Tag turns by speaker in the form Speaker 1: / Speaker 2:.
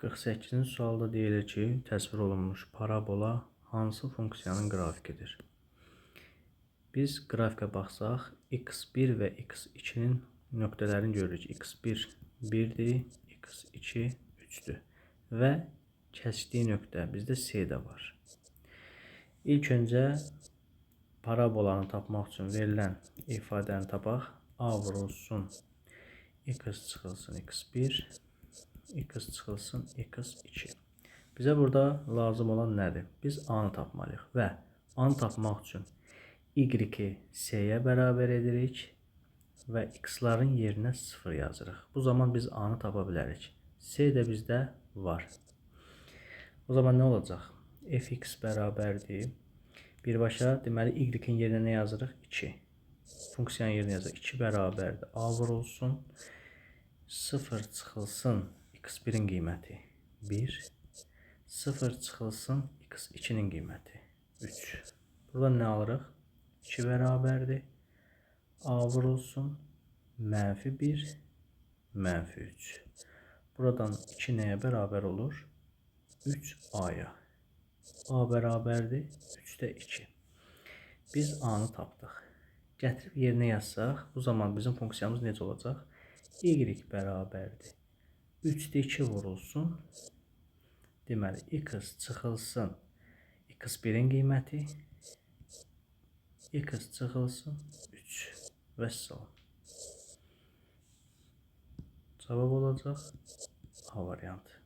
Speaker 1: 48-ci sualda deyilir ki, təsvir olunmuş parabola hansı funksiyanın qrafikidir? Biz qrafikə baxsaq, x1 və x2-nin nöqtələrini görürük. x1 1-dir, x2 3-dür və kəsdiyi nöqtə bizdə C də var. İlk öncə parabolanı tapmaq üçün verilən ifadəni tapaq. A vurulsun x çıxılsın x1, x çıxılsın x2. Bizə burada lazım olan nədir? Biz A-nı tapmalıyıq və A-nı tapmaq üçün y-i C-yə bərabər edirik və x-ların yerinə 0 yazırıq. Bu zaman biz A-nı tapa bilərik. C də bizdə var. O zaman nə olacaq? Fx bərabərdir. Birbaşa deməli y-in yerinə nə yazırıq? 2. Funksiyanın yerinə yazırıq. 2 bərabərdir. A vurulsun 0 çıxılsın x1-in qiyməti 1, 0 çıxılsın x2-nin qiyməti 3. Buradan nə alırıq? 2 bərabərdir. A vurulsun -1, -3. Buradan 2 nəyə bərabər olur? 3A-ya. A bərabərdir 3-də 2. Biz A-nı tapdıq. Gətirib yerinə yazsaq, bu zaman bizim funksiyamız necə olacaq? Y bərabərdir 3-də 2 vurulsun. Deməli, x çıxılsın x1-in qiyməti, x çıxılsın 3 və s. Cavab olacaq A variantı.